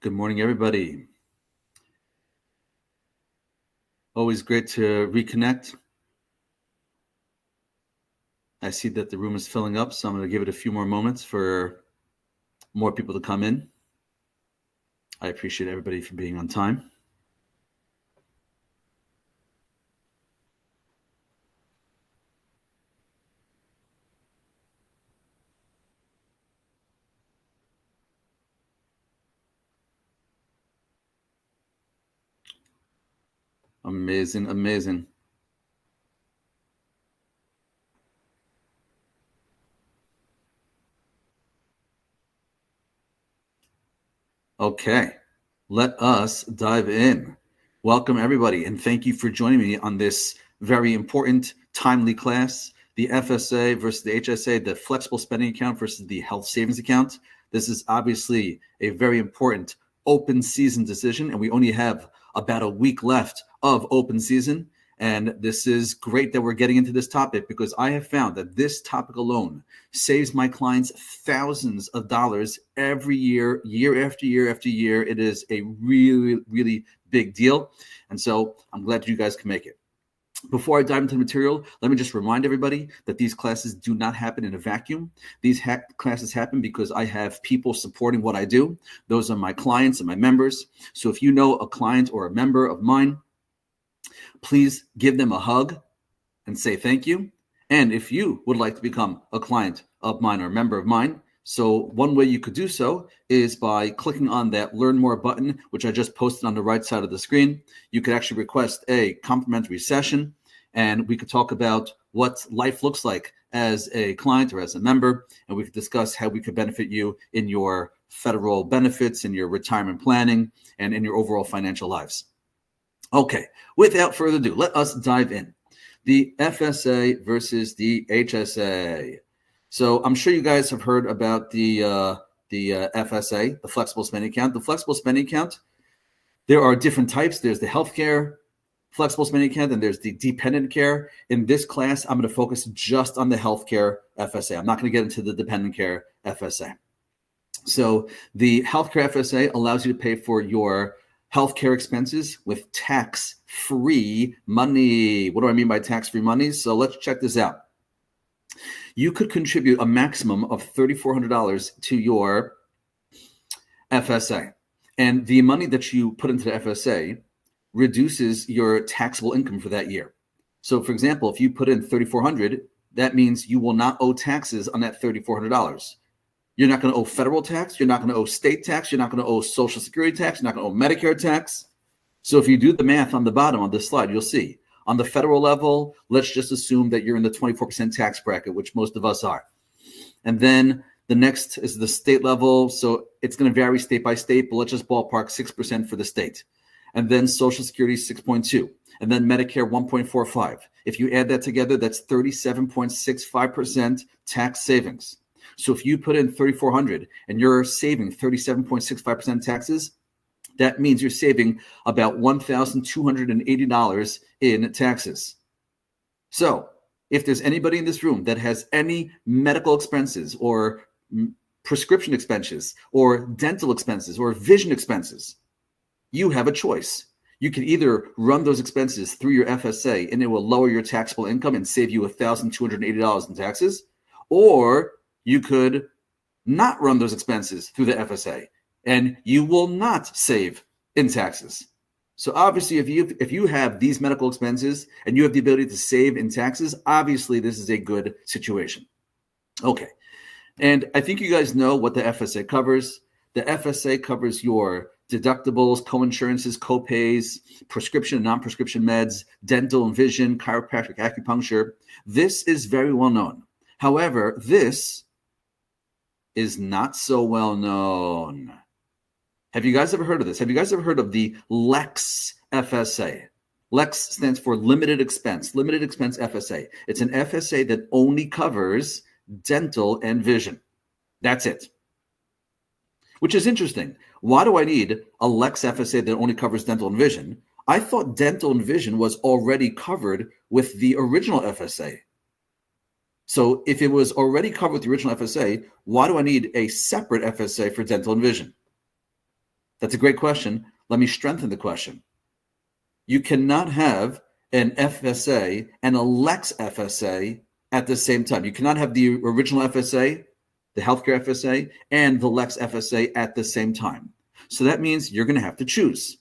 Good morning, everybody. Always great to reconnect. I see that the room is filling up, so I'm going to give it a few more moments for more people to come in. I appreciate everybody for being on time. Amazing, amazing. Okay, let us dive in. Welcome, everybody, and thank you for joining me on this very important, timely class, the FSA versus the HSA, the flexible spending account versus the health savings account. This is obviously a very important open season decision, and we only have about a week left of open season. And this is great that we're getting into this topic because I have found that this topic alone saves my clients thousands of dollars every year, year after year after year. It is a really, really big deal. And so I'm glad you guys can make it. Before I dive into the material, let me just remind everybody that these classes do not happen in a vacuum. These classes happen because I have people supporting what I do. Those are my clients and my members. So if you know a client or a member of mine, please give them a hug and say thank you. And if you would like to become a client of mine or a member of mine, so one way you could do so is by clicking on that Learn More button, which I just posted on the right side of the screen. You could actually request a complimentary session, and we could talk about what life looks like as a client or as a member, and we could discuss how we could benefit you in your federal benefits, in your retirement planning, and in your overall financial lives. Okay, without further ado, let us dive in. The FSA versus the HSA. So I'm sure you guys have heard about the FSA, the flexible spending account. The flexible spending account, there are different types. There's the healthcare flexible spending account, and there's the dependent care. In this class, I'm going to focus just on the healthcare FSA. I'm not going to get into the dependent care FSA. So the healthcare FSA allows you to pay for your healthcare expenses with tax-free money. What do I mean by tax-free money? So let's check this out. You could contribute a maximum of $3,400 to your FSA. And the money that you put into the FSA reduces your taxable income for that year. So for example, if you put in $3,400, that means you will not owe taxes on that $3,400. You're not going to owe federal tax. You're not going to owe state tax. You're not going to owe Social Security tax. You're not going to owe Medicare tax. So if you do the math on the bottom of this slide, you'll see on the federal level, let's just assume that you're in the 24% tax bracket, which most of us are. And then the next is the state level. So it's going to vary state by state, but let's just ballpark 6% for the state. And then Social Security 6.2, and then Medicare 1.45. If you add that together, that's 37.65% tax savings. So if you put in $3,400 and you're saving 37.65% taxes, that means you're saving about $1,280 in taxes. So if there's anybody in this room that has any medical expenses or prescription expenses or dental expenses or vision expenses, you have a choice. You can either run those expenses through your FSA and it will lower your taxable income and save you $1,280 in taxes, or you could not run those expenses through the FSA and you will not save in taxes. So obviously, if you have these medical expenses and you have the ability to save in taxes, obviously this is a good situation. Okay. And I think you guys know what the FSA covers. The FSA covers your deductibles, co-insurances, co-pays, prescription and non-prescription meds, dental and vision, chiropractic, acupuncture. This is very well known. However, this is not so well known. Have you guys ever heard of this? Have you guys ever heard of the LEX FSA? LEX stands for Limited Expense FSA. It's an FSA that only covers dental and vision. That's it. Which is interesting. Why do I need a LEX FSA that only covers dental and vision? I thought dental and vision was already covered with the original FSA. So if it was already covered with the original FSA, why do I need a separate FSA for dental and vision? That's a great question. Let me strengthen the question. You cannot have an FSA and a Lex FSA at the same time. You cannot have the original FSA, the healthcare FSA, and the Lex FSA at the same time. So that means you're going to have to choose.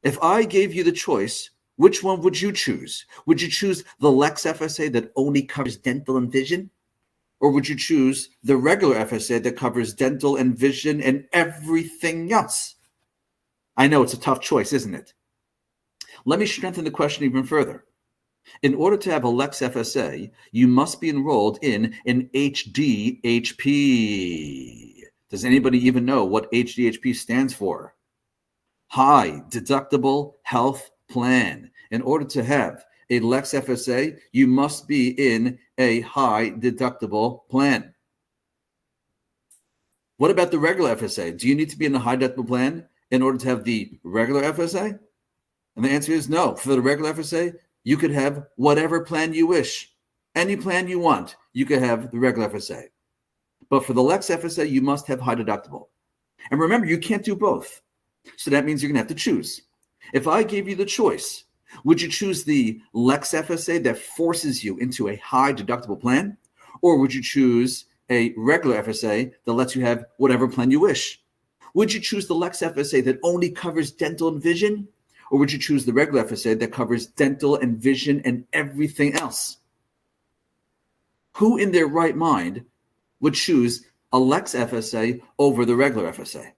If I gave you the choice, which one would you choose? Would you choose the Lex FSA that only covers dental and vision? Or would you choose the regular FSA that covers dental and vision and everything else? I know it's a tough choice, isn't it? Let me strengthen the question even further. In order to have a Lex FSA, you must be enrolled in an HDHP. Does anybody even know what HDHP stands for? High Deductible Health Plan. In order to have a Lex FSA, you must be in a high deductible plan. What about the regular FSA? Do you need to be in a high deductible plan in order to have the regular FSA? And the answer is no. For the regular FSA, you could have whatever plan you wish. Any plan you want, you could have the regular FSA. But for the Lex FSA, you must have high deductible. And remember, you can't do both. So that means you're going to have to choose. If I gave you the choice, would you choose the Lex FSA that forces you into a high deductible plan? Or would you choose a regular FSA that lets you have whatever plan you wish? Would you choose the Lex FSA that only covers dental and vision? Or would you choose the regular FSA that covers dental and vision and everything else? Who in their right mind would choose a Lex FSA over the regular FSA?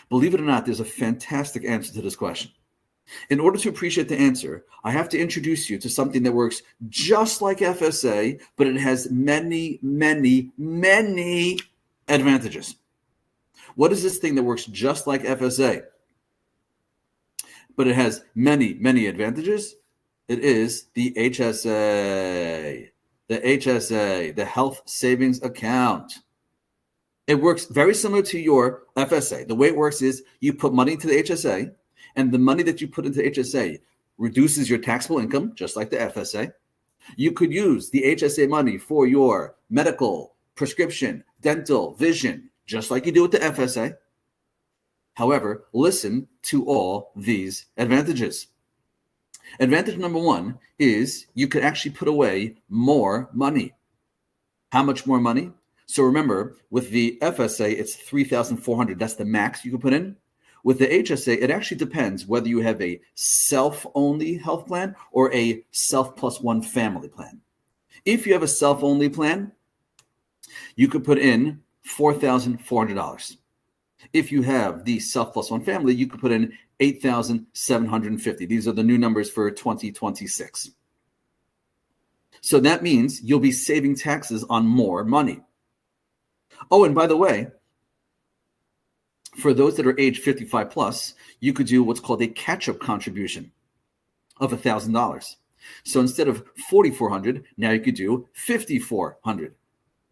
Believe it or not, there's a fantastic answer to this question. In order to appreciate the answer, I have to introduce you to something that works just like FSA, but it has many, many, many advantages. What is this thing that works just like FSA, but it has many, many advantages? It is the HSA. The HSA, the Health Savings Account. It works very similar to your FSA. The way it works is you put money into the HSA, and the money that you put into HSA reduces your taxable income, just like the FSA. You could use the HSA money for your medical, prescription, dental, vision, just like you do with the FSA. However, listen to all these advantages. Advantage number one is you could actually put away more money. How much more money? So remember, with the FSA, it's $3,400. That's the max you can put in. With the HSA, it actually depends whether you have a self-only health plan or a self plus one family plan. If you have a self-only plan, you could put in $4,400. If you have the self plus one family, you could put in $8,750. These are the new numbers for 2026. So that means you'll be saving taxes on more money. Oh, and by the way, for those that are age 55 plus, you could do what's called a catch-up contribution of $1,000. So instead of $4,400, now you could do $5,400.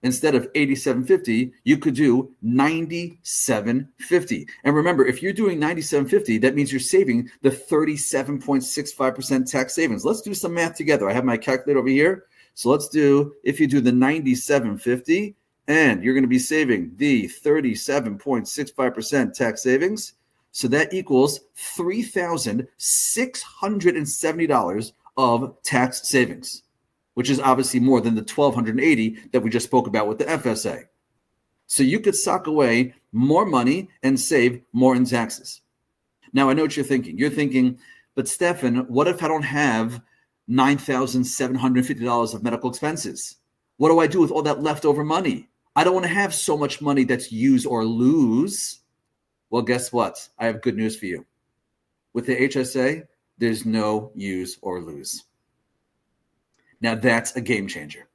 Instead of $8,750, you could do $9,750. And remember, if you're doing $9,750, that means you're saving the 37.65% tax savings. Let's do some math together. I have my calculator over here. So let's do, if you do the $9,750, and you're going to be saving the 37.65% tax savings. So that equals $3,670 of tax savings, which is obviously more than the $1,280 that we just spoke about with the FSA. So you could sock away more money and save more in taxes. Now, I know what you're thinking. You're thinking, but Stephen, what if I don't have $9,750 of medical expenses? What do I do with all that leftover money? I don't want to have so much money that's use or lose. Well, guess what? I have good news for you. With the HSA, there's no use or lose. Now that's a game changer.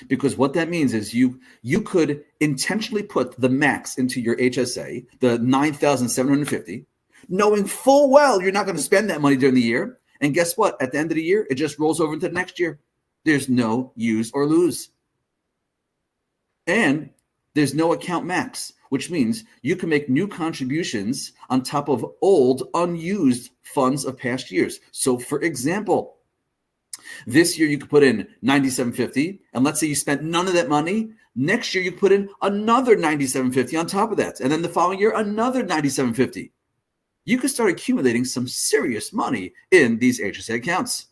Because what that means is you could intentionally put the max into your HSA, the $9,750, knowing full well you're not going to spend that money during the year. And guess what? At the end of the year, it just rolls over into the next year. There's no use or lose. And there's no account max, which means you can make new contributions on top of old, unused funds of past years. So, for example, this year you could put in $9,750, and let's say you spent none of that money. Next year, you put in another $97.50 on top of that. And then the following year, another $97.50. You could start accumulating some serious money in these HSA accounts.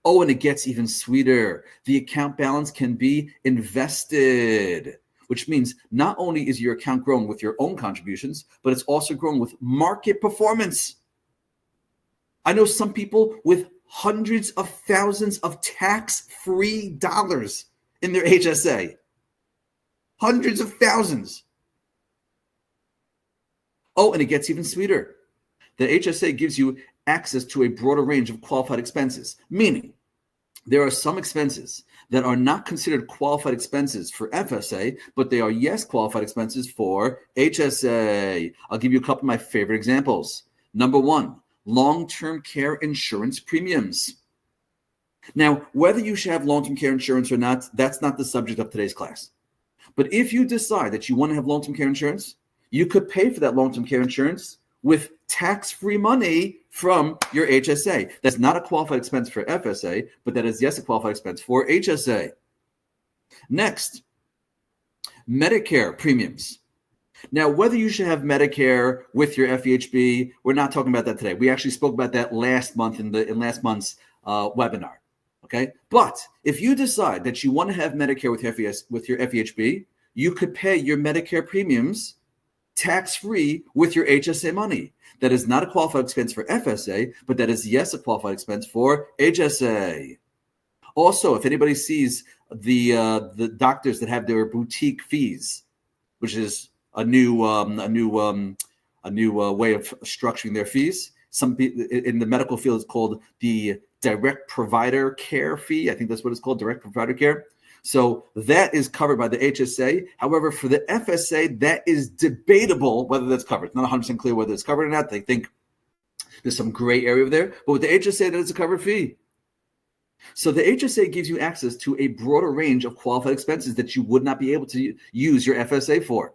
Oh, and it gets even sweeter. The account balance can be invested, which means not only is your account growing with your own contributions, but it's also growing with market performance. I know some people with hundreds of thousands of tax-free dollars in their HSA. Hundreds of thousands. Oh, and it gets even sweeter. The HSA gives you access to a broader range of qualified expenses, meaning there are some expenses that are not considered qualified expenses for FSA, but they are, yes, qualified expenses for HSA. I'll give you a couple of my favorite examples. Number one, long-term care insurance premiums. Now, whether you should have long-term care insurance or not, that's not the subject of today's class. But if you decide that you want to have long-term care insurance, you could pay for that long-term care insurance with tax-free money from your HSA. That's not a qualified expense for FSA, but that is, yes, a qualified expense for HSA. Next, Medicare premiums. Now, whether you should have Medicare with your FEHB, we're not talking about that today. We actually spoke about that last month in last month's webinar. Okay, but if you decide that you want to have Medicare with your FEHB, you could pay your Medicare premiums tax-free with your HSA money. That is not a qualified expense for FSA, but that is, yes, a qualified expense for HSA. Also, if anybody sees the doctors that have their boutique fees, which is a new way of structuring their fees. Some people in the medical field is called the direct provider care fee. I think that's what it's called, direct provider care. So that is covered by the HSA. However, for the FSA, that is debatable whether that's covered. It's not 100% clear whether it's covered or not. They think there's some gray area over there. But with the HSA, that is a covered fee. So the HSA gives you access to a broader range of qualified expenses that you would not be able to use your FSA for.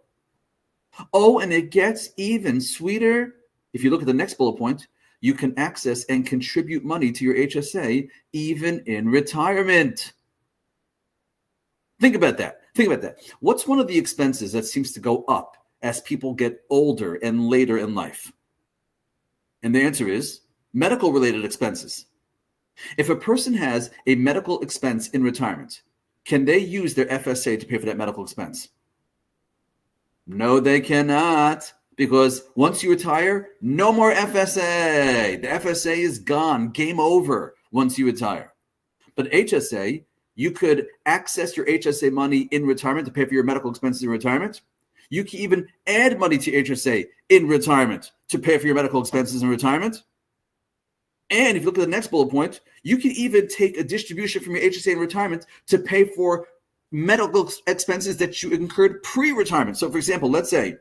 Oh, and it gets even sweeter. If you look at the next bullet point, you can access and contribute money to your HSA even in retirement. Think about that. What's one of the expenses that seems to go up as people get older and later in life? And the answer is medical-related expenses. If a person has a medical expense in retirement, can they use their FSA to pay for that medical expense? No, they cannot, because once you retire, no more FSA. The FSA is gone, game over once you retire. But HSA, you could access your HSA money in retirement to pay for your medical expenses in retirement. You can even add money to HSA in retirement to pay for your medical expenses in retirement. And if you look at the next bullet point, you can even take a distribution from your HSA in retirement to pay for medical expenses that you incurred pre-retirement. So, for example, let's say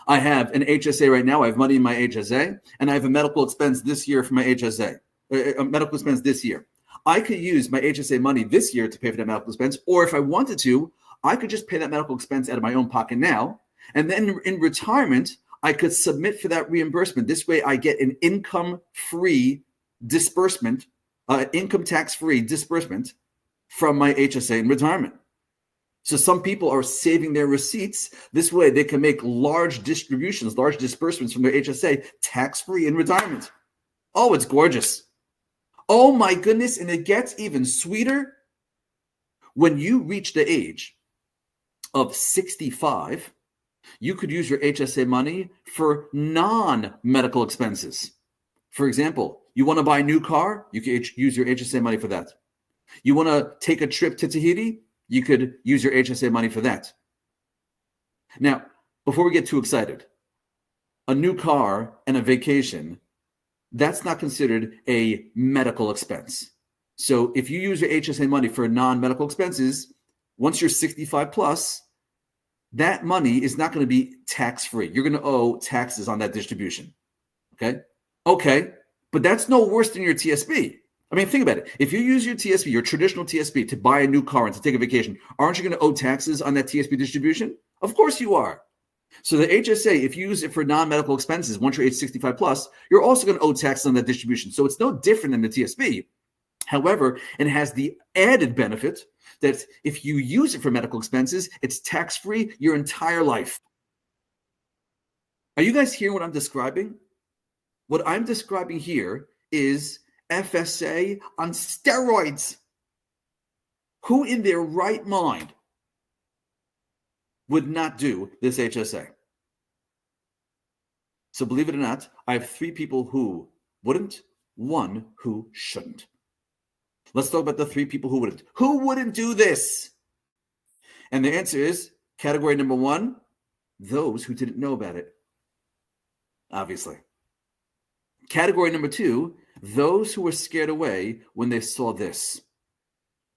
I have an HSA right now. I have money in my HSA, and I have a medical expense this year for my HSA, a medical expense this year. I could use my HSA money this year to pay for that medical expense, or if I wanted to, I could just pay that medical expense out of my own pocket now, and then in retirement, I could submit for that reimbursement. This way, I get an income-free disbursement, income tax-free disbursement from my HSA in retirement. So some people are saving their receipts. This way, they can make large distributions, large disbursements from their HSA tax-free in retirement. Oh, it's gorgeous. Oh my goodness, and it gets even sweeter. When you reach the age of 65, you could use your HSA money for non-medical expenses. For example, you want to buy a new car, you could use your HSA money for that. You want to take a trip to Tahiti, you could use your HSA money for that. Now, before we get too excited, a new car and a vacation, that's not considered a medical expense. So if you use your HSA money for non-medical expenses, once you're 65 plus, that money is not going to be tax-free. You're going to owe taxes on that distribution. Okay, but that's no worse than your TSB. I mean, think about it. If you use your TSB, your traditional TSB, to buy a new car and to take a vacation, aren't you going to owe taxes on that TSB distribution? Of course you are. So the HSA, if you use it for non-medical expenses, once you're age 65 plus, you're also going to owe taxes on that distribution. So it's no different than the TSB. However, it has the added benefit that if you use it for medical expenses, it's tax-free your entire life. Are you guys hearing what I'm describing? What I'm describing here is FSA on steroids. Who in their right mind would not do this HSA? So believe it or not, I have 3 people who wouldn't, 1 who shouldn't. Let's talk about the 3 people who wouldn't. Who wouldn't do this? And the answer is category number 1, those who didn't know about it. Obviously. Category number 2, those who were scared away when they saw this.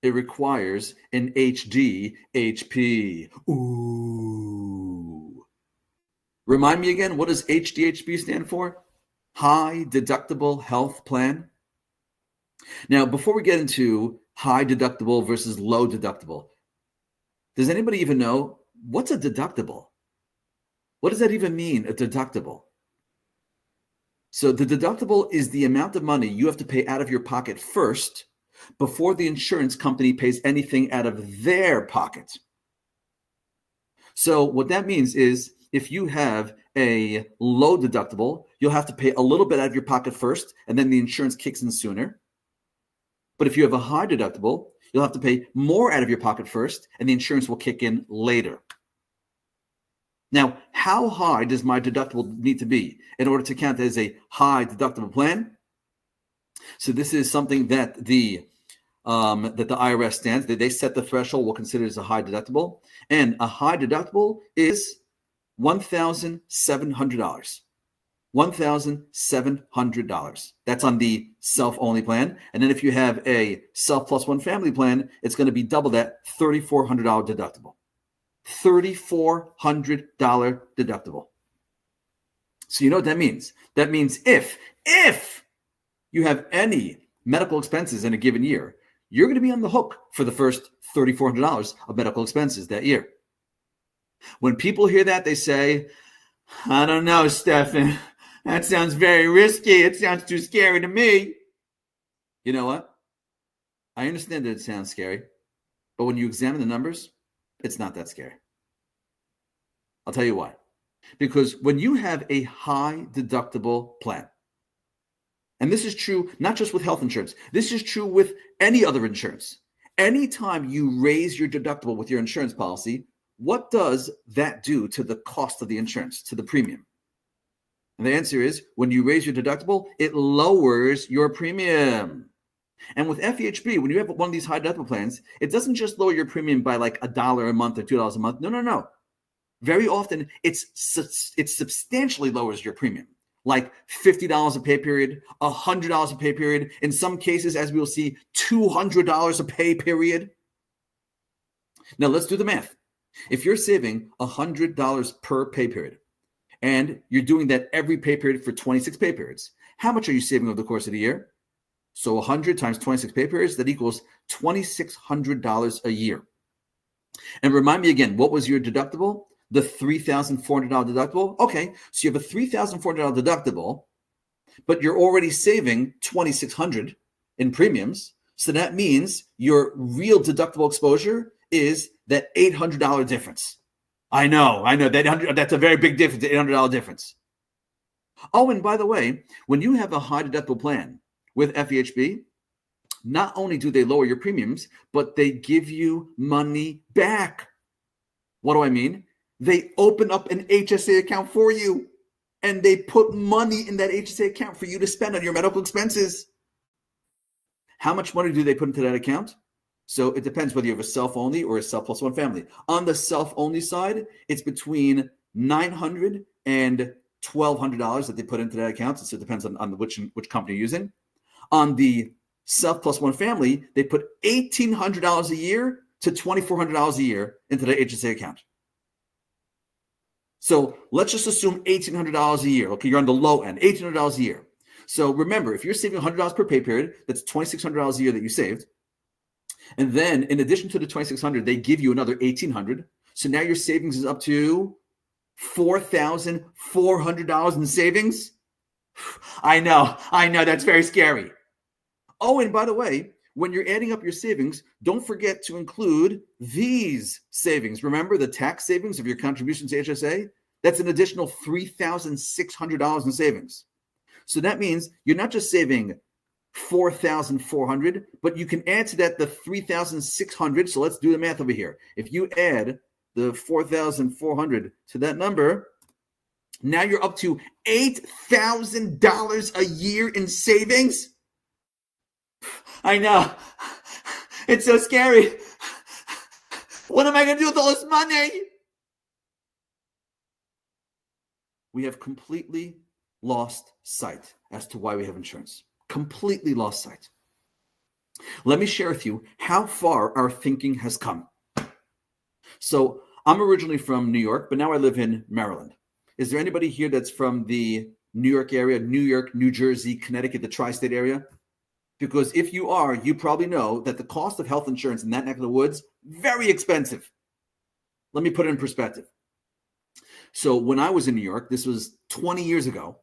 It requires an HDHP. Ooh. Remind me again, what does HDHP stand for? High Deductible Health Plan. Now, before we get into high deductible versus low deductible, does anybody even know what's a deductible? What does that even mean, a deductible? So the deductible is the amount of money you have to pay out of your pocket first before the insurance company pays anything out of their pocket. So what that means is if you have a low deductible, you'll have to pay a little bit out of your pocket first, and then the insurance kicks in sooner. But if you have a high deductible, you'll have to pay more out of your pocket first, and the insurance will kick in later. Now, how high does my deductible need to be in order to count as a high deductible plan? So this is something that the IRS stands. They set the threshold. We'll consider as a high deductible, and a high deductible is $1,700. $1,700. That's on the self-only plan. And then if you have a self plus one family plan, it's going to be double that, $3,400 deductible. $3,400 deductible. So you know what that means? That means if you have any medical expenses in a given year, you're going to be on the hook for the first $3,400 of medical expenses that year. When people hear that, they say, I don't know, Stephen. That sounds very risky. It sounds too scary to me. You know what? I understand that it sounds scary, but when you examine the numbers, it's not that scary. I'll tell you why. Because when you have a high deductible plan, and this is true not just with health insurance, this is true with any other insurance. Anytime you raise your deductible with your insurance policy, what does that do to the cost of the insurance, to the premium? And the answer is, when you raise your deductible, it lowers your premium. And with FEHB, when you have one of these high deductible plans, it doesn't just lower your premium by like $1 a month or $2 a month. No. Very often, it substantially lowers your premium, like $50 a pay period, $100 a pay period. In some cases, as we will see, $200 a pay period. Now, let's do the math. If you're saving $100 per pay period, and you're doing that every pay period for 26 pay periods, how much are you saving over the course of the year? So 100 times 26 pay periods, that equals $2,600 a year. And remind me again, what was your deductible? The $3,400 deductible? Okay, so you have a $3,400 deductible, but you're already saving $2,600 in premiums. So that means your real deductible exposure is that $800 difference. I know, that's a very big difference, the $800 difference. Oh, and by the way, when you have a high deductible plan with FEHB, not only do they lower your premiums, but they give you money back. What do I mean? They open up an HSA account for you, and they put money in that HSA account for you to spend on your medical expenses. How much money do they put into that account? So it depends whether you have a self-only or a self plus one family. On the self-only side, it's between $900 and $1,200 that they put into that account. So it depends on which company you're using. On the self plus one family, they put $1,800 a year to $2,400 a year into the HSA account. So let's just assume $1,800 a year. Okay, you're on the low end, $1,800 a year. So remember, if you're saving $100 per pay period, that's $2,600 a year that you saved. And then in addition to the $2,600, they give you another $1,800. So now your savings is up to $4,400 in savings. I know, that's very scary. Oh, and by the way, when you're adding up your savings, don't forget to include these savings. Remember the tax savings of your contribution to HSA? That's an additional $3,600 in savings. So that means you're not just saving $4,400, but you can add to that the $3,600. So let's do the math over here. If you add the $4,400 to that number, now you're up to $8,000 a year in savings. I know. It's so scary. What am I going to do with all this money? We have completely lost sight as to why we have insurance. Completely lost sight. Let me share with you how far our thinking has come. So I'm originally from New York, but now I live in Maryland. Is there anybody here that's from the New York area, New York, New Jersey, Connecticut, the tri-state area? Because if you are, you probably know that the cost of health insurance in that neck of the woods, very expensive. Let me put it in perspective. So when I was in New York, this was 20 years ago,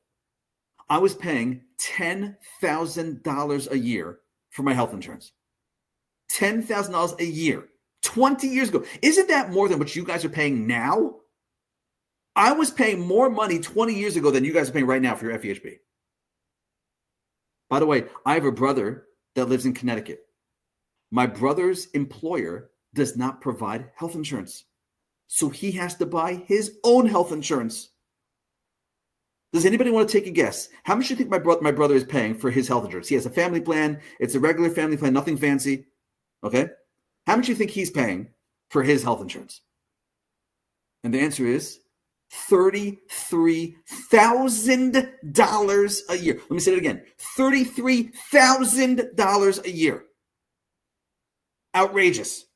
I was paying $10,000 a year for my health insurance. $10,000 a year, 20 years ago. Isn't that more than what you guys are paying now? I was paying more money 20 years ago than you guys are paying right now for your FEHB. By the way, I have a brother that lives in Connecticut. My brother's employer does not provide health insurance. So he has to buy his own health insurance. Does anybody want to take a guess? How much do you think my brother is paying for his health insurance? He has a family plan. It's a regular family plan, nothing fancy. Okay? How much do you think he's paying for his health insurance? And the answer is $33,000 a year. Let me say it again. $33,000 a year. Outrageous.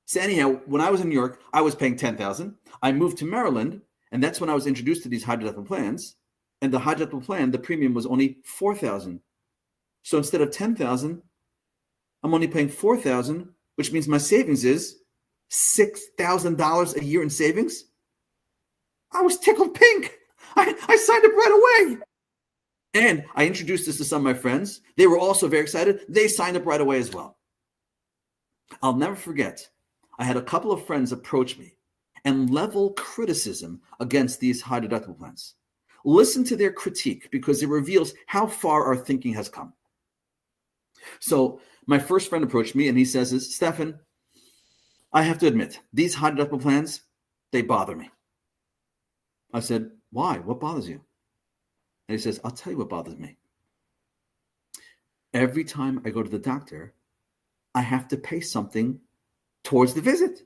So anyhow, when I was in New York, I was paying $10,000. I moved to Maryland, and that's when I was introduced to these high deductible plans. And the high deductible plan, the premium was only $4,000. So instead of $10,000, I'm only paying $4,000, which means my savings is $6,000 a year in savings. I was tickled pink. I signed up right away. And I introduced this to some of my friends. They were also very excited. They signed up right away as well. I'll never forget, I had a couple of friends approach me and level criticism against these high deductible plans. Listen to their critique because it reveals how far our thinking has come. So my first friend approached me and he says, Stephen, I have to admit, these high deductible plans, they bother me. I said, why? What bothers you? And he says, I'll tell you what bothers me. Every time I go to the doctor, I have to pay something towards the visit.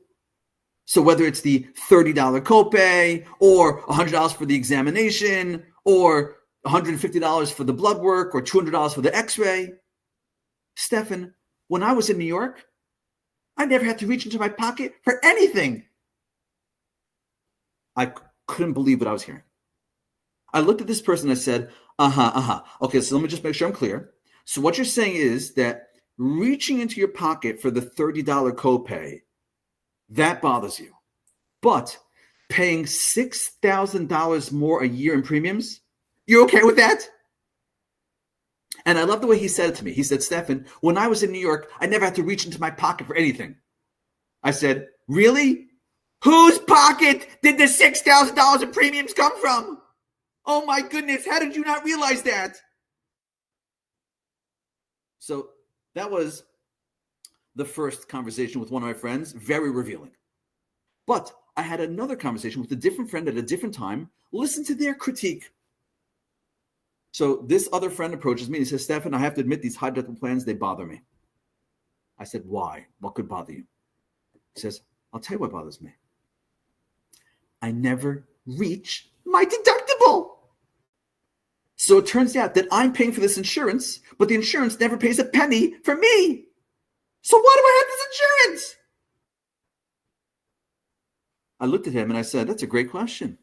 So whether it's the $30 copay or $100 for the examination or $150 for the blood work or $200 for the x-ray. Stephen, when I was in New York, I never had to reach into my pocket for anything. I couldn't believe what I was hearing. I looked at this person and I said, Okay, so let me just make sure I'm clear. So what you're saying is that reaching into your pocket for the $30 copay, that bothers you. But paying $6,000 more a year in premiums, you're okay with that? And I love the way he said it to me. He said, Stephen, when I was in New York, I never had to reach into my pocket for anything. I said, really? Whose pocket did the $6,000 in premiums come from? Oh my goodness, how did you not realize that? So that was the first conversation with one of my friends, very revealing. But I had another conversation with a different friend at a different time. Listen to their critique. So this other friend approaches me and he says, Stephen, I have to admit these high deductible plans, they bother me. I said, why? What could bother you? He says, I'll tell you what bothers me. I never reach my deductible. So it turns out that I'm paying for this insurance, but the insurance never pays a penny for me. So why do I have this insurance? I looked at him and I said, that's a great question.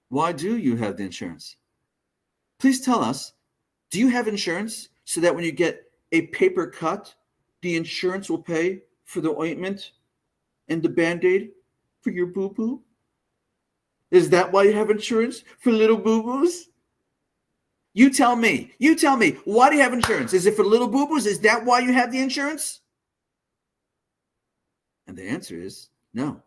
Why do you have the insurance? Please tell us, do you have insurance so that when you get a paper cut, the insurance will pay for the ointment and the Band-Aid for your boo-boo? Is that why you have insurance for little boo-boos? You tell me. Why do you have insurance? Is it for little boo-boos? Is that why you have the insurance? And the answer is no.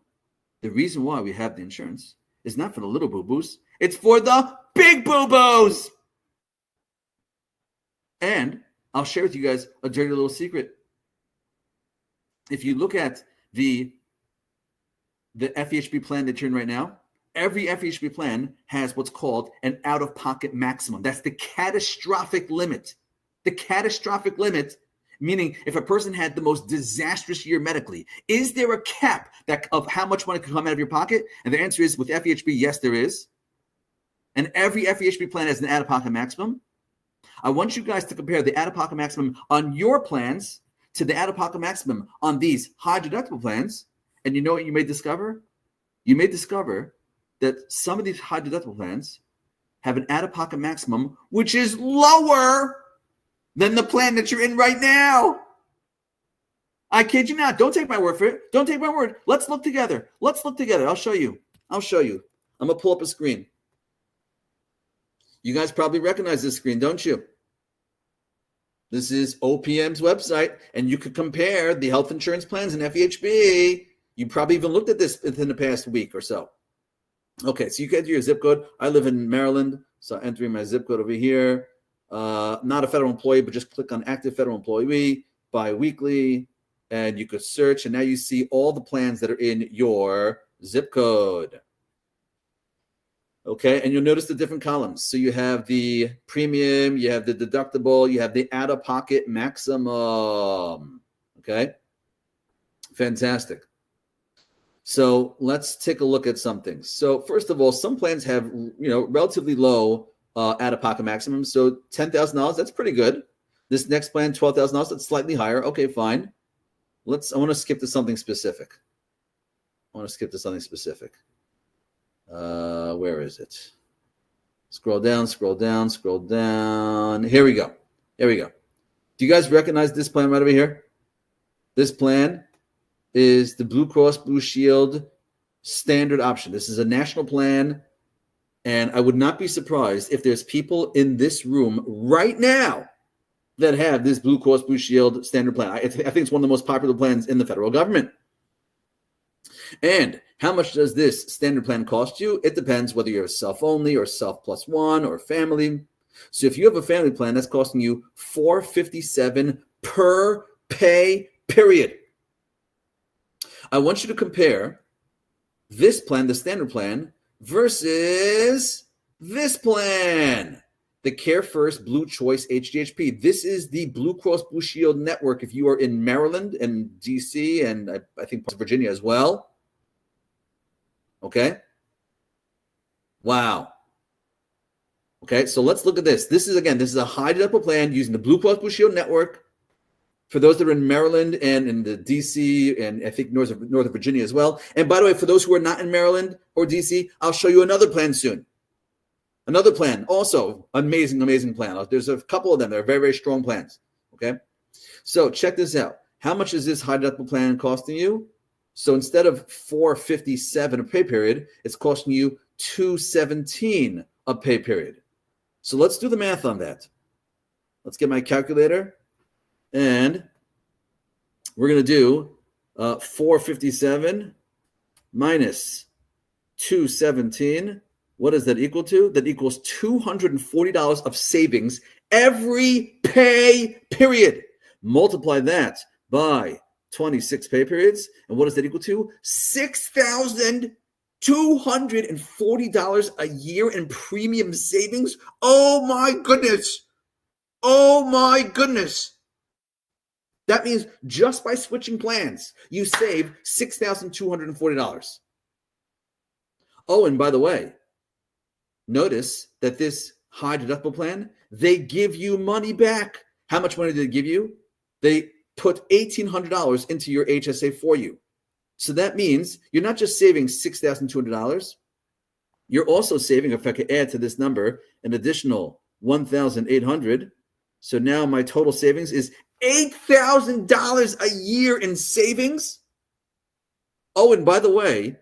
The reason why we have the insurance is not for the little boo-boos. It's for the big boo-boos. And I'll share with you guys a dirty little secret. If you look at the FEHB plan that you're in right now, every FEHB plan has what's called an out-of-pocket maximum. That's the catastrophic limit. The catastrophic limit, meaning if a person had the most disastrous year medically, is there a cap of how much money can come out of your pocket? And the answer is, with FEHB, yes, there is. And every FEHB plan has an out-of-pocket maximum. I want you guys to compare the out-of-pocket maximum on your plans to the out-of-pocket maximum on these high deductible plans. And you know what you may discover? You may discover that some of these high deductible plans have an out-of-pocket maximum which is lower than the plan that you're in right now. I kid you not. Don't take my word for it. Don't take my word. Let's look together. I'll show you. I'm going to pull up a screen. You guys probably recognize this screen, don't you? This is OPM's website, and you could compare the health insurance plans in FEHB. You probably even looked at this within the past week or so. Okay, so you can enter your zip code. I live in Maryland, so entering my zip code over here. Not a federal employee, but just click on active federal employee, bi-weekly, and you could search, and now you see all the plans that are in your zip code. Okay, and you'll notice the different columns. So you have the premium, you have the deductible, you have the out-of-pocket maximum. Okay, fantastic. So let's take a look at something. So first of all, some plans have relatively low out-of-pocket maximum. So $10,000, that's pretty good. This next plan, $12,000, that's slightly higher. Okay, fine. I want to skip to something specific. Where is it? Scroll down. Here we go. Do you guys recognize this plan right over here? This plan is the Blue Cross Blue Shield standard option. This is a national plan, and I would not be surprised if there's people in this room right now that have this Blue Cross Blue Shield standard plan. I think it's one of the most popular plans in the federal government. And how much does this standard plan cost you? It depends whether you're self-only or self+1 or family. So if you have a family plan, that's costing you $457 per pay period. I want you to compare this plan, the standard plan, versus this plan, the Care First Blue Choice HDHP. This is the Blue Cross Blue Shield network if you are in Maryland and DC and I think parts of Virginia as well. Okay. Wow. Okay, so let's look at this. This is a high deductible plan using the Blue Cross Blue Shield network for those that are in Maryland and in the DC and I think north of Virginia as well. And by the way, for those who are not in Maryland or DC, I'll show you another plan soon. Another plan, also amazing plan. There's a couple of them. They're very, very strong plans. Okay, so check this out. How much is this high deductible plan costing you? So instead of $457 a pay period, it's costing you $217 a pay period. So let's do the math on that. Let's get my calculator, and we're going to do 457 minus 217. What does that equal to? That equals $240 of savings every pay period. Multiply that by 26 pay periods. And what does that equal to? $6,240 a year in premium savings. Oh my goodness. That means just by switching plans, you save $6,240. Oh, and by the way, notice that this high deductible plan, they give you money back. How much money do they give you? They put $1,800 into your HSA for you. So that means you're not just saving $6,200. You're also saving, if I could add to this number, an additional $1,800. So now my total savings is $8,000 a year in savings. Oh, and by the way,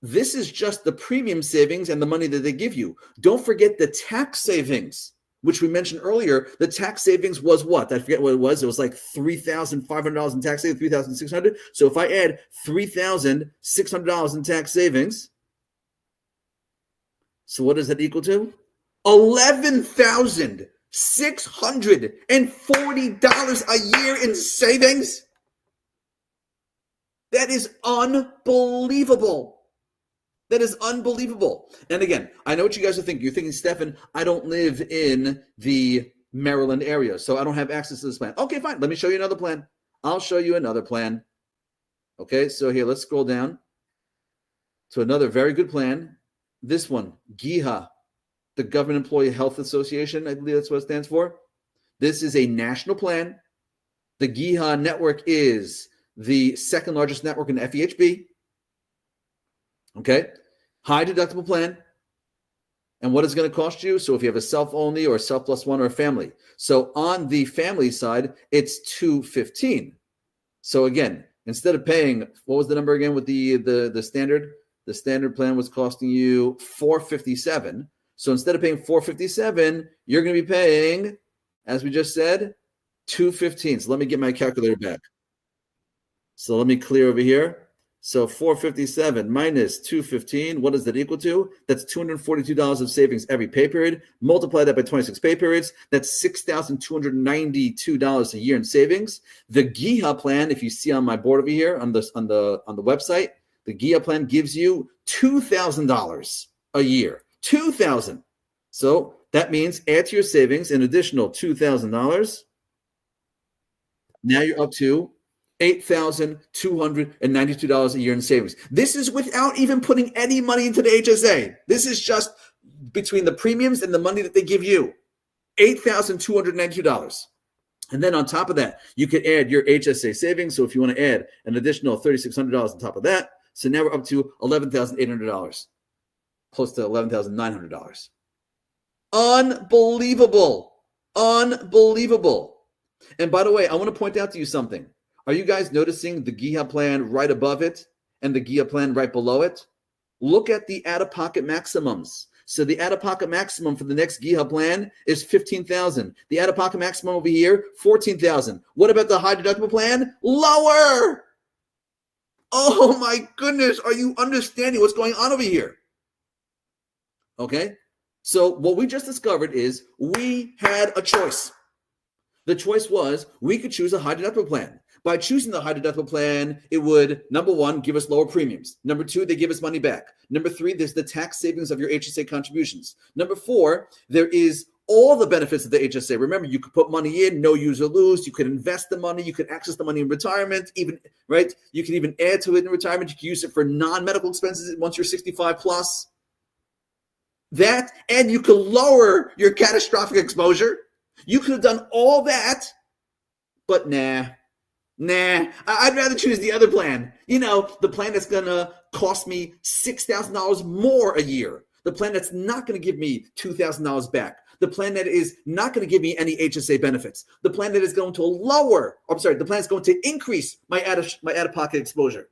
this is just the premium savings and the money that they give you. Don't forget the tax savings. which we mentioned earlier, the tax savings was what? I forget what it was. It was like $3,500 in tax savings, $3,600. So if I add $3,600 in tax savings, so what does that equal to? $11,640 a year in savings. That is unbelievable. That is unbelievable. And again, I know what you guys are thinking. You're thinking, Stephen, I don't live in the Maryland area, so I don't have access to this plan. Okay, fine. Let me show you another plan. I'll show you another plan. Okay, so here, let's scroll down to another very good plan. This one, GIHA, the Government Employee Health Association. I believe that's what it stands for. This is a national plan. The GIHA network is the second largest network in the FEHB. Okay, high deductible plan. And what is it going to cost you? So if you have a self-only or a self+1 or a family. So on the family side, it's $215. So again, instead of paying, what was the number again with the standard? The standard plan was costing you $457. So instead of paying $457, you're going to be paying, as we just said, $215. So let me get my calculator back. So let me clear over here. So 457 minus 215, what does that equal to? That's $242 of savings every pay period. Multiply that by 26 pay periods. That's $6,292 a year in savings. The GIHA plan, if you see on my board over here on the website, the GIHA plan gives you $2,000 a year. $2,000. So that means add to your savings an additional $2,000. Now you're up to $8,292 a year in savings. This is without even putting any money into the HSA. This is just between the premiums and the money that they give you. $8,292. And then on top of that, you could add your HSA savings. So if you want to add an additional $3,600 on top of that, so now we're up to $11,800, close to $11,900. Unbelievable. Unbelievable. And by the way, I want to point out to you something. Are you guys noticing the GIHA plan right above it and the GIHA plan right below it? Look at the out-of-pocket maximums. So the out-of-pocket maximum for the next GIHA plan is $15,000. The out-of-pocket maximum over here, $14,000. What about the high deductible plan? Lower. Oh my goodness, are you understanding what's going on over here? Okay, so what we just discovered is we had a choice. The choice was we could choose a high deductible plan. By choosing the high deductible plan, it would, number one, give us lower premiums. Number two, they give us money back. Number three, there's the tax savings of your HSA contributions. Number four, there is all the benefits of the HSA. Remember, you could put money in, no use or lose. You could invest the money. You could access the money in retirement, even, right? You can even add to it in retirement. You can use it for non-medical expenses once you're 65 plus. That, and you could lower your catastrophic exposure. You could have done all that, but nah, I'd rather choose the other plan. You know, the plan that's going to cost me $6,000 more a year. The plan that's not going to give me $2,000 back. The plan that is not going to give me any HSA benefits. The plan that is going to the plan is going to increase my out-of-pocket exposure.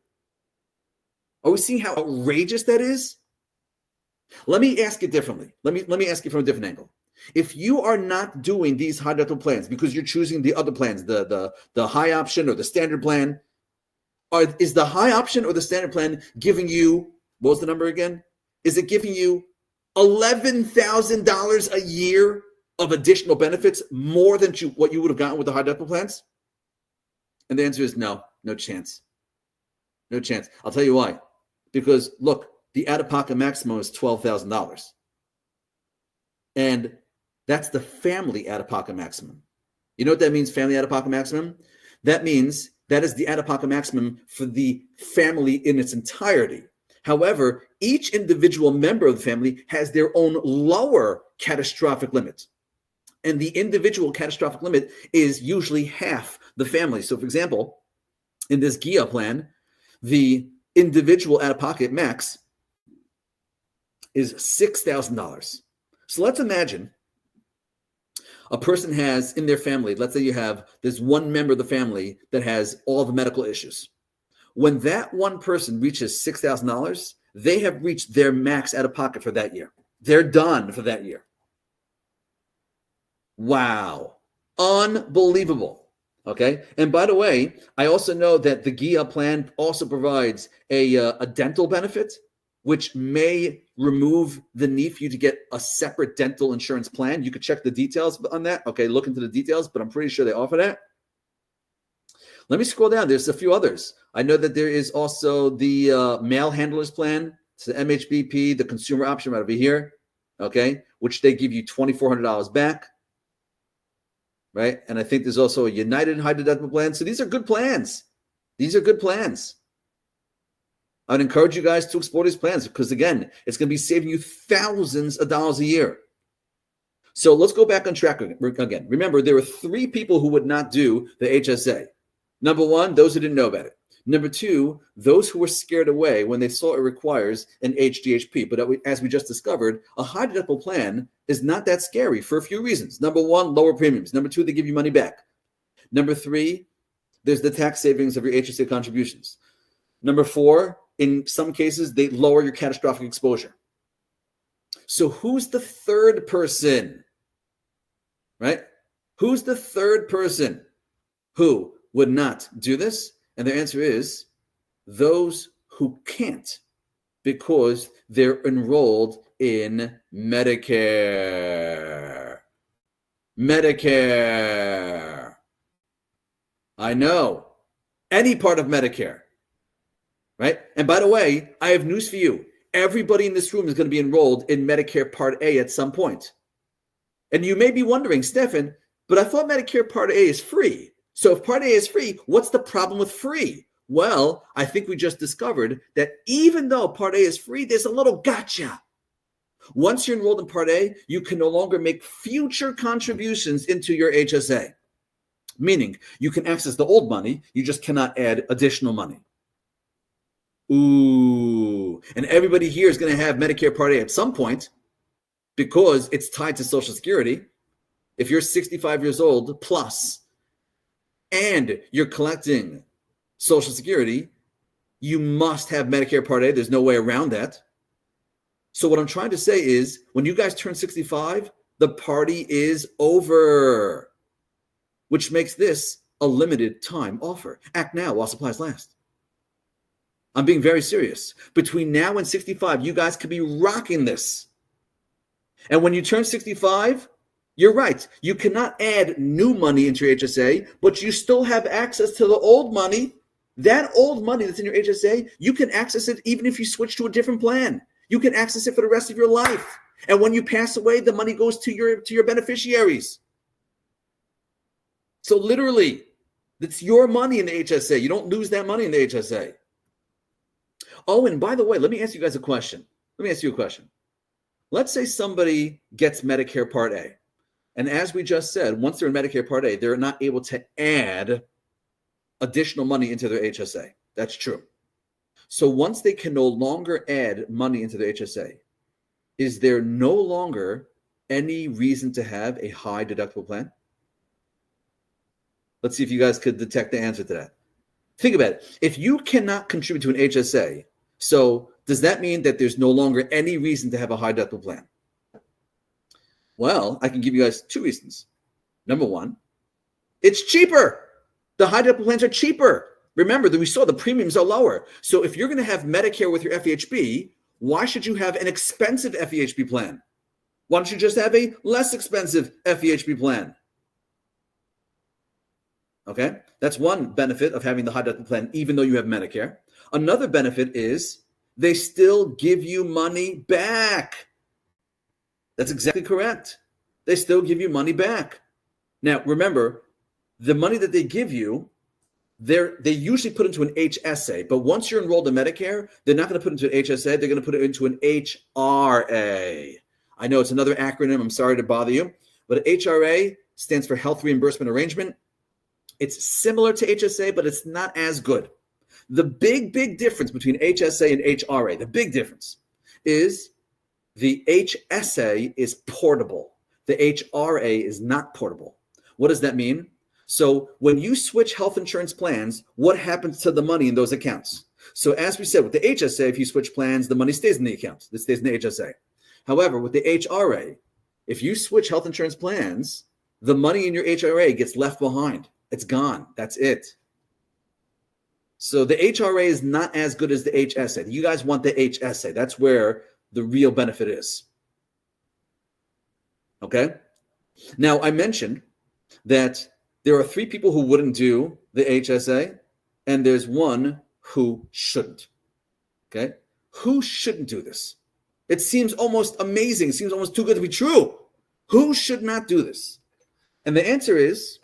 Are we seeing how outrageous that is? Let me ask it differently. Let me ask it from a different angle. If you are not doing these high deductible plans because you're choosing the other plans, the high option or the standard plan, is the high option or the standard plan giving you, what was the number again? Is it giving you $11,000 a year of additional benefits more than what you would have gotten with the high deductible plans? And the answer is no chance. No chance. I'll tell you why. Because look, the out-of-pocket maximum is $12,000. And that's the family out-of-pocket maximum. You know what that means, family out-of-pocket maximum? That means that is the out-of-pocket maximum for the family in its entirety. However, each individual member of the family has their own lower catastrophic limit. And the individual catastrophic limit is usually half the family. So, for example, in this GIHA plan, the individual out-of-pocket max is $6,000. So let's imagine a person has in their family, let's say you have this one member of the family that has all the medical issues. When that one person reaches $6,000, they have reached their max out of pocket for that year. They're done for that year. Wow. Unbelievable. Okay. And by the way, I also know that the GIA plan also provides a dental benefit, which may remove the need for you to get a separate dental insurance plan. You could check the details on that. Okay. Look into the details, but I'm pretty sure they offer that. Let me scroll down. There's a few others. I know that there is also the mail handlers plan. It's the MHBP, the consumer option right over here. Okay. Which they give you $2,400 back. Right. And I think there's also a United high deductible plan. So these are good plans. These are good plans. I'd encourage you guys to explore these plans because, again, it's going to be saving you thousands of dollars a year. So let's go back on track again. Remember, there were 3 people who would not do the HSA. Number 1, those who didn't know about it. Number 2, those who were scared away when they saw it requires an HDHP. But as we just discovered, a high deductible plan is not that scary for a few reasons. Number 1, lower premiums. Number 2, they give you money back. Number 3, there's the tax savings of your HSA contributions. Number 4, in some cases, they lower your catastrophic exposure. So who's the third person, right? Who's the third person who would not do this? And the answer is those who can't because they're enrolled in Medicare. Medicare. I know. Any part of Medicare. Right? And by the way, I have news for you. Everybody in this room is going to be enrolled in Medicare Part A at some point. And you may be wondering, Stephen, but I thought Medicare Part A is free. So if Part A is free, what's the problem with free? Well, I think we just discovered that even though Part A is free, there's a little gotcha. Once you're enrolled in Part A, you can no longer make future contributions into your HSA. Meaning you can access the old money, you just cannot add additional money. Ooh, and everybody here is going to have Medicare Part A at some point because it's tied to Social Security. If you're 65 years old plus and you're collecting Social Security, you must have Medicare Part A. There's no way around that. So what I'm trying to say is when you guys turn 65, the party is over, which makes this a limited time offer. Act now while supplies last. I'm being very serious. Between now and 65, you guys could be rocking this. And when you turn 65, you're right. You cannot add new money into your HSA, but you still have access to the old money. That old money that's in your HSA, you can access it even if you switch to a different plan. You can access it for the rest of your life. And when you pass away, the money goes to your beneficiaries. So literally, it's your money in the HSA. You don't lose that money in the HSA. Oh, and by the way, let me ask you guys a question. Let's say somebody gets Medicare Part A. And as we just said, once they're in Medicare Part A, they're not able to add additional money into their HSA. That's true. So once they can no longer add money into their HSA, is there no longer any reason to have a high deductible plan? Let's see if you guys could detect the answer to that. Think about it. If you cannot contribute to an HSA, so does that mean that there's no longer any reason to have a high deductible plan? Well, I can give you guys 2 reasons. Number 1, it's cheaper. The high deductible plans are cheaper. Remember that we saw the premiums are lower. So if you're going to have Medicare with your FEHB, why should you have an expensive FEHB plan? Why don't you just have a less expensive FEHB plan? Okay, that's one benefit of having the high deductible plan, even though you have Medicare. Another benefit is they still give you money back. That's exactly correct. They still give you money back. Now, remember, the money that they give you, they usually put into an HSA, but once you're enrolled in Medicare, they're not going to put it into an HSA, they're going to put it into an HRA. I know it's another acronym, I'm sorry to bother you, but HRA stands for Health Reimbursement Arrangement. It's similar to HSA, but it's not as good. The big difference between HSA and HRA, the big difference is the HSA is portable. The HRA is not portable. What does that mean? So when you switch health insurance plans, what happens to the money in those accounts? So as we said, with the HSA, if you switch plans, the money stays in the account. It stays in the HSA. However, with the HRA, if you switch health insurance plans, the money in your HRA gets left behind. It's gone. That's it. So the HRA is not as good as the HSA. You guys want the HSA. That's where the real benefit is. Okay? Now, I mentioned that there are 3 people who wouldn't do the HSA, and there's 1 who shouldn't. Okay? Who shouldn't do this? It seems almost amazing. It seems almost too good to be true. Who should not do this? And the answer is,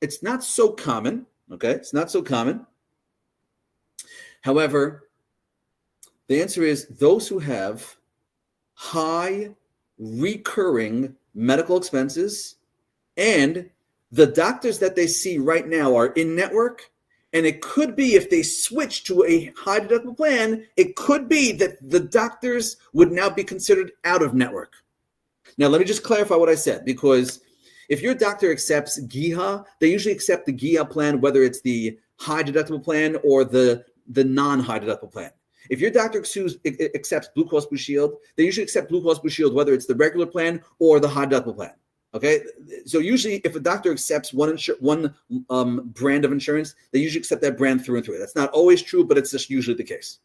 it's not so common. Okay? It's not so common. However, the answer is those who have high recurring medical expenses, and the doctors that they see right now are in network. And it could be if they switch to a high deductible plan, it could be that the doctors would now be considered out of network. Now, let me just clarify what I said, because if your doctor accepts GIHA, they usually accept the GIHA plan, whether it's the high deductible plan or the non-high deductible plan. If your doctor accepts Blue Cross Blue Shield, they usually accept Blue Cross Blue Shield, whether it's the regular plan or the high deductible plan. Okay, so usually if a doctor accepts one brand of insurance, they usually accept that brand through and through. That's not always true, but it's just usually the case.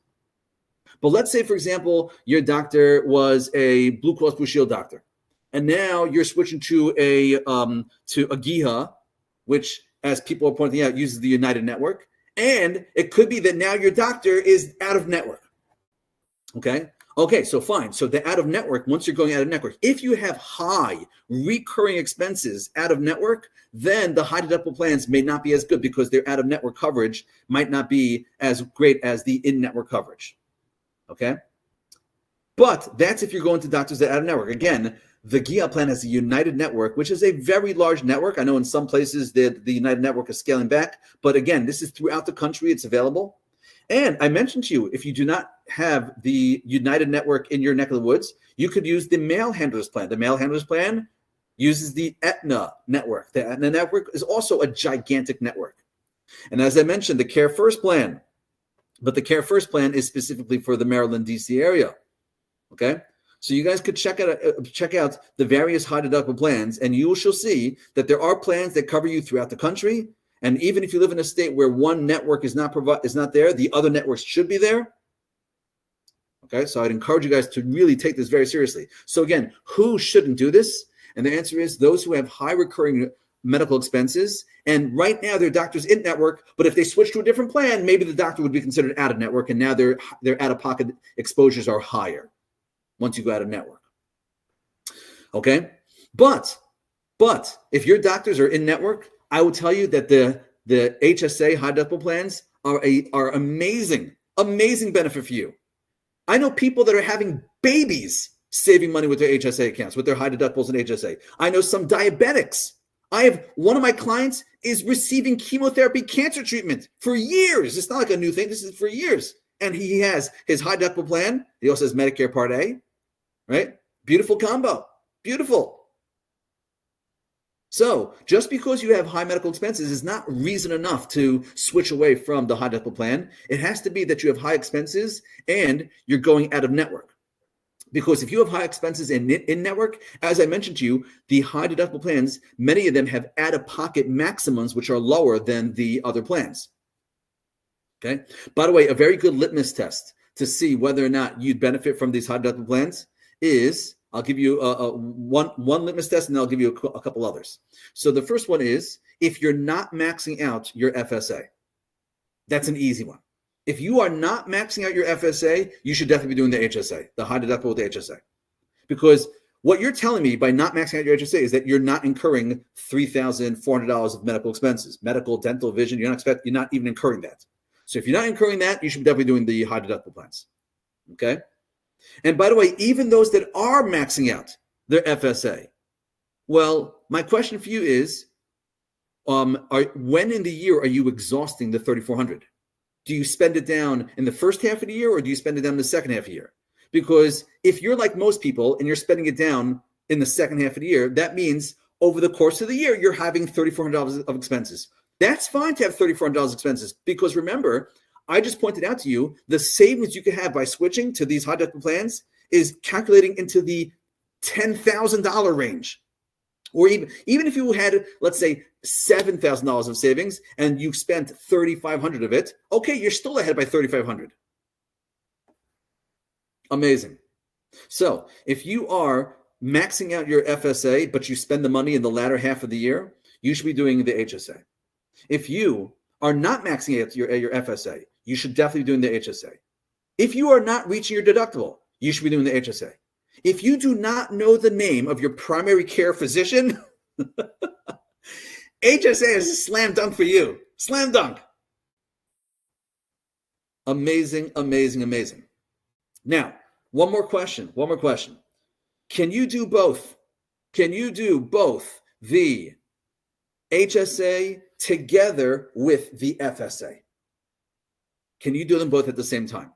But let's say, for example, your doctor was a Blue Cross Blue Shield doctor, and now you're switching to a GIHA, which, as people are pointing out, uses the United Network. And it could be that now your doctor is out of network. Okay, so fine. So the out of network, once you're going out of network, if you have high recurring expenses out of network, then the high deductible plans may not be as good because their out of network coverage might not be as great as the in-network coverage. Okay? But that's if you're going to doctors that are out of network. Again, the GIHA plan has a United Network, which is a very large network. I know in some places the United Network is scaling back, but again, this is throughout the country. It's available. And I mentioned to you, if you do not have the United Network in your neck of the woods, you could use the Mail Handlers plan. The Mail Handlers plan uses the Aetna network. The Aetna network is also a gigantic network. And as I mentioned, the Care First plan, but the Care First plan is specifically for the Maryland, D.C. area. Okay? So you guys could check out the various high deductible plans, and you shall see that there are plans that cover you throughout the country. And even if you live in a state where one network is not there, the other networks should be there. Okay, so I'd encourage you guys to really take this very seriously. So again, who shouldn't do this? And the answer is those who have high recurring medical expenses. And right now their doctor's in network, but if they switch to a different plan, maybe the doctor would be considered out of network, and now their out-of-pocket exposures are higher once you go out of network. Okay, but if your doctors are in network, I will tell you that the HSA high deductible plans are amazing benefit for you. I know people that are having babies saving money with their HSA accounts, with their high deductibles and HSA. I know some diabetics. I have one of my clients is receiving chemotherapy cancer treatment for years. It's not like a new thing. This is for years. And he has his high deductible plan. He also has Medicare Part A, right? Beautiful combo. Beautiful. So just because you have high medical expenses is not reason enough to switch away from the high deductible plan. It has to be that you have high expenses and you're going out of network. Because if you have high expenses in network, as I mentioned to you, the high deductible plans, many of them have out-of-pocket maximums, which are lower than the other plans. Okay. By the way, a very good litmus test to see whether or not you'd benefit from these high deductible plans is, I'll give you one litmus test, and then I'll give you a couple others. So the first one is if you're not maxing out your FSA. That's an easy one. If you are not maxing out your FSA, you should definitely be doing the HSA, the high deductible with the HSA. Because what you're telling me by not maxing out your HSA is that you're not incurring $3,400 of medical expenses, medical, dental, vision. You're not even incurring that. So if you're not incurring that, you should be definitely doing the high deductible plans. Okay? And by the way, even those that are maxing out their FSA, well, my question for you is, when in the year are you exhausting the $3,400? Do you spend it down in the first half of the year, or do you spend it down in the second half of the year? Because if you're like most people and you're spending it down in the second half of the year, that means over the course of the year, you're having $3,400 of expenses. That's fine to have $3,400 expenses, because remember, I just pointed out to you the savings you can have by switching to these high deductible plans is calculating into the $10,000 range. Or even if you had, let's say, $7,000 of savings and you spent $3,500 of it, okay, you're still ahead by $3,500. Amazing. So if you are maxing out your FSA, but you spend the money in the latter half of the year, you should be doing the HSA. If you are not maxing out your FSA, you should definitely be doing the HSA. If you are not reaching your deductible, you should be doing the HSA. If you do not know the name of your primary care physician, HSA is a slam dunk for you. Slam dunk. Amazing, amazing, amazing. Now, one more question. Can you do both? Can you do both the HSA together with the FSA? Can you do them both at the same time?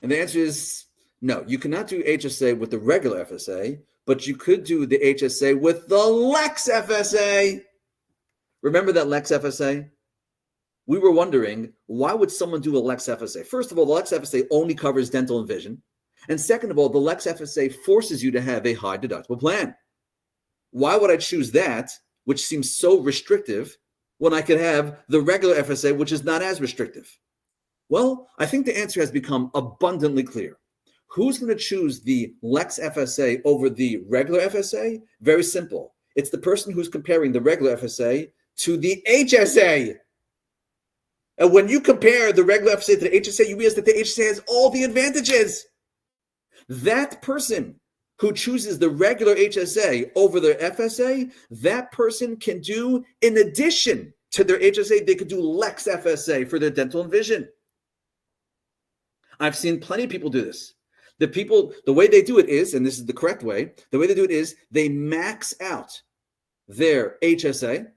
And the answer is no. You cannot do HSA with the regular FSA, but you could do the HSA with the Lex FSA. Remember that Lex FSA? We were wondering, why would someone do a Lex FSA? First of all, the Lex FSA only covers dental and vision. And second of all, the Lex FSA forces you to have a high deductible plan. Why would I choose that, which seems so restrictive, when I could have the regular FSA, which is not as restrictive? Well, I think the answer has become abundantly clear. Who's going to choose the Lex FSA over the regular FSA? Very simple. It's the person who's comparing the regular FSA to the HSA. And when you compare the regular FSA to the HSA, you realize that the HSA has all the advantages. That person who chooses the regular HSA over their FSA, that person can do, in addition to their HSA, they could do Lex FSA for their dental and vision. I've seen plenty of people do this. The way they do it is, and this is the correct way, the way they do it is they max out their HSA,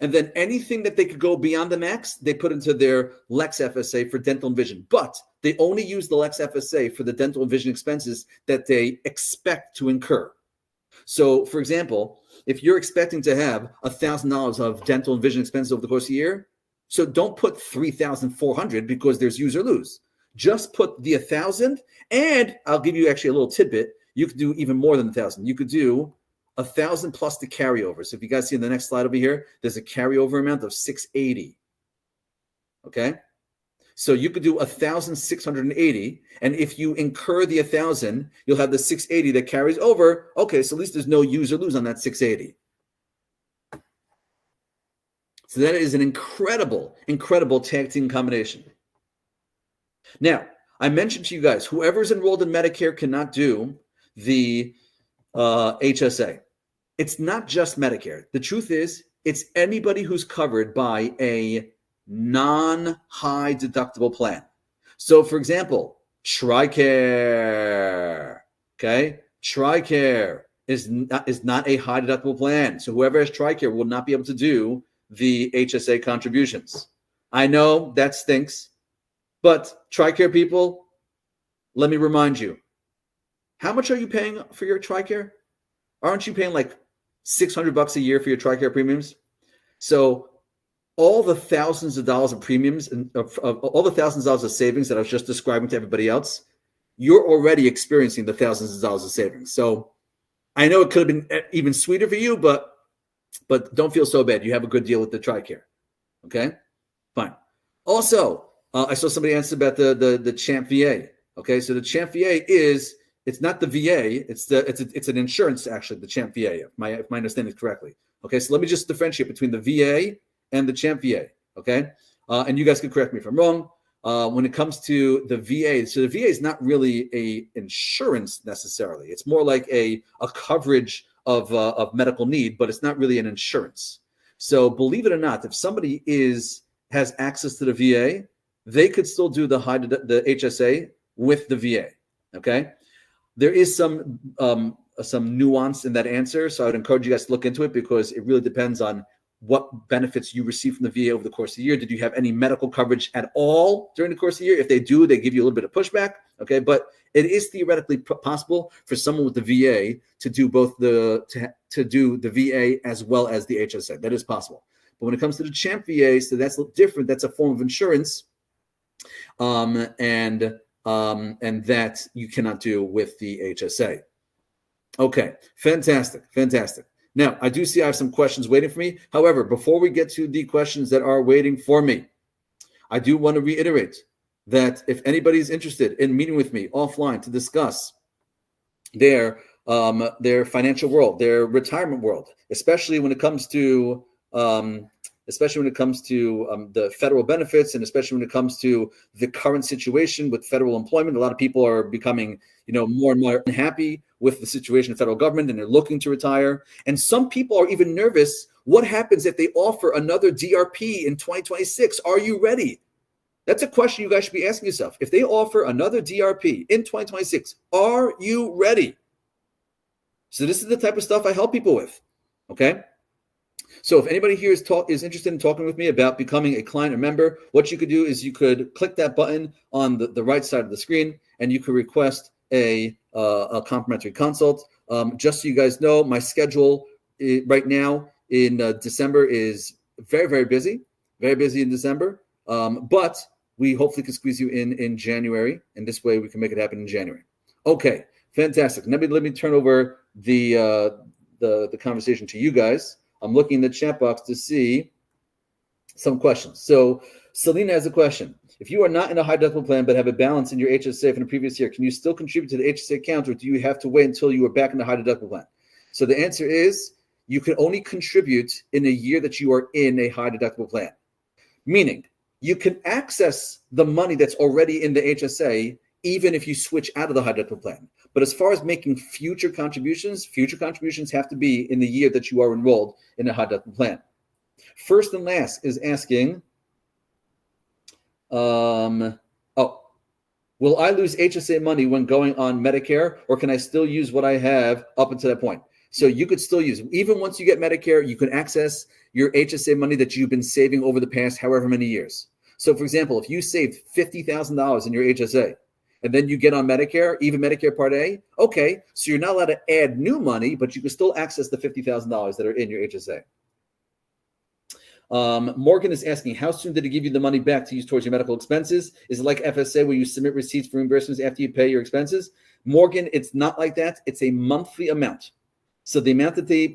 and then anything that they could go beyond the max, they put into their Lex FSA for dental and vision. But they only use the Lex FSA for the dental and vision expenses that they expect to incur. So, for example, if you're expecting to have $1,000 of dental and vision expenses over the course of the year, so don't put $3,400 because there's use or lose. Just put the 1,000, and I'll give you actually a little tidbit. You could do even more than 1,000. You could do 1,000 plus the carryover. So if you guys see in the next slide over here, there's a carryover amount of $680. Okay, so you could do 1,680, and if you incur the 1,000, you'll have the 680 that carries over. Okay, so at least there's no use or lose on that 680. So that is an incredible, incredible tag team combination. Now, I mentioned to you guys, whoever's enrolled in Medicare cannot do the HSA. It's not just Medicare. The truth is, it's anybody who's covered by a non-high deductible plan. So, for example, TRICARE, okay? TRICARE is not a high deductible plan. So whoever has TRICARE will not be able to do the HSA contributions. I know that stinks, but TRICARE people, let me remind you, how much are you paying for your TRICARE? Aren't you paying like $600 a year for your TRICARE premiums? So all the thousands of dollars of premiums and all the thousands of dollars of savings that I was just describing to everybody else, you're already experiencing the thousands of dollars of savings. So I know it could have been even sweeter for you, but don't feel so bad. You have a good deal with the TRICARE. Okay, fine. Also, I saw somebody answer about the Champ VA. Okay, so the Champ VA it's not the VA, it's an insurance actually, the Champ VA, if my understanding is correctly. Okay, so let me just differentiate between the VA and the Champ VA. Okay, and you guys can correct me if I'm wrong. When it comes to the VA, so the VA is not really a insurance necessarily. It's more like a coverage of medical need, but it's not really an insurance. So believe it or not, if somebody has access to the VA, they could still do the HSA with the VA. Okay, there is some nuance in that answer, so I would encourage you guys to look into it because it really depends on what benefits you receive from the VA over the course of the year. Did you have any medical coverage at all during the course of the year? If they do, they give you a little bit of pushback. Okay, but it is theoretically possible for someone with the VA to do both to do the VA as well as the HSA. That is possible. But when it comes to the Champ VA, so that's a little different. That's a form of insurance, and that you cannot do with the HSA. Okay, fantastic. Now, I do see I have some questions waiting for me. However, before we get to the questions that are waiting for me, I do want to reiterate that if anybody's interested in meeting with me offline to discuss their financial world, their retirement world, especially when it comes to the federal benefits, and especially when it comes to the current situation with federal employment. A lot of people are becoming, more and more unhappy with the situation of federal government, and they're looking to retire. And some people are even nervous. What happens if they offer another DRP in 2026? Are you ready? That's a question you guys should be asking yourself. If they offer another DRP in 2026, are you ready? So this is the type of stuff I help people with, okay? So if anybody here is interested in talking with me about becoming a client or member, what you could do is you could click that button on the right side of the screen, and you could request a complimentary consult. Just so you guys know, my schedule right now in December is very, very busy in December. But we hopefully can squeeze you in January, and this way we can make it happen in January. Okay, fantastic. Let me turn over the conversation to you guys. I'm looking in the chat box to see some questions. So Selena has a question. If you are not in a high deductible plan but have a balance in your HSA from the previous year, can you still contribute to the HSA account, or do you have to wait until you are back in the high deductible plan? So the answer is you can only contribute in a year that you are in a high deductible plan, meaning you can access the money that's already in the HSA even if you switch out of the high deductible plan. But as far as making future contributions have to be in the year that you are enrolled in a high deductible plan. First and last is asking, will I lose HSA money when going on Medicare, or can I still use what I have up until that point? So you could still use, even once you get Medicare, you can access your HSA money that you've been saving over the past however many years. So for example, if you saved $50,000 in your HSA, and then you get on Medicare, even Medicare Part A, okay, so you're not allowed to add new money, but you can still access the $50,000 that are in your HSA. Morgan is asking, how soon did it give you the money back to use towards your medical expenses? Is it like FSA where you submit receipts for reimbursements after you pay your expenses? Morgan, it's not like that. It's a monthly amount. So the amount that they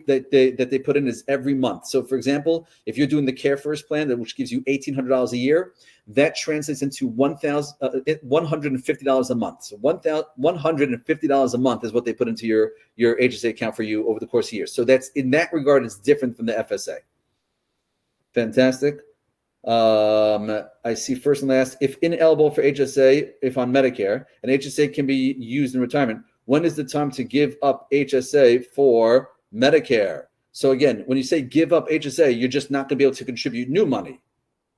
put in is every month. So for example, if you're doing the Care First plan, which gives you $1,800 a year, that translates into $150 a month. So $150 a month is what they put into your HSA account for you over the course of years. So that's, in that regard, it's different from the FSA. Fantastic. I see first and last, if ineligible for HSA, if on Medicare, and HSA can be used in retirement, when is the time to give up HSA for Medicare? So again, when you say give up HSA, you're just not going to be able to contribute new money,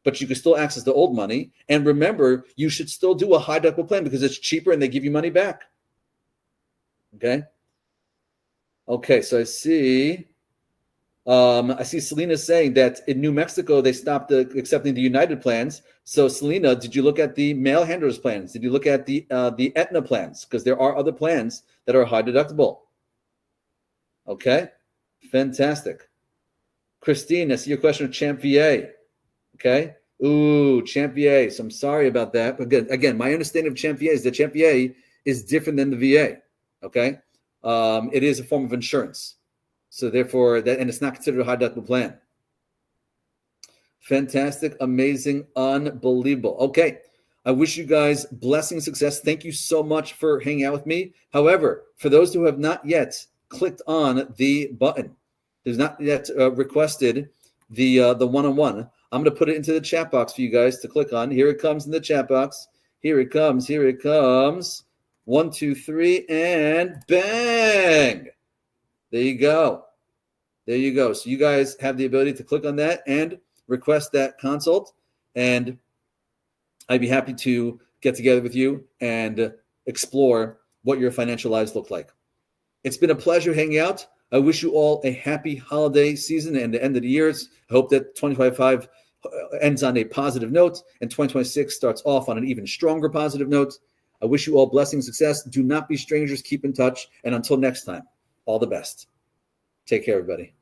but you can still access the old money. And remember, you should still do a high deductible plan because it's cheaper and they give you money back. Okay. So I see Selena saying that in New Mexico, they stopped accepting the United plans. So Selena, did you look at the mail handlers plans? Did you look at the Aetna plans? Because there are other plans that are high deductible. Okay, fantastic. Christine, I see your question of Champ VA. Okay, Champ VA. So I'm sorry about that. But again, my understanding of Champ VA is that Champ VA is different than the VA. Okay, it is a form of insurance. So therefore, and it's not considered a high deductible plan. Fantastic, amazing, unbelievable. Okay, I wish you guys blessing and success. Thank you so much for hanging out with me. However, for those who have not yet clicked on the button, who's not yet requested the one-on-one, I'm going to put it into the chat box for you guys to click on. Here it comes in the chat box. Here it comes. 1, 2, 3, and bang. There you go. So you guys have the ability to click on that and request that consult, and I'd be happy to get together with you and explore what your financial lives look like. It's been a pleasure hanging out. I wish you all a happy holiday season and the end of the years. I hope that 2025 ends on a positive note and 2026 starts off on an even stronger positive note. I wish you all blessings, success. Do not be strangers. Keep in touch. And until next time, all the best. Take care, everybody.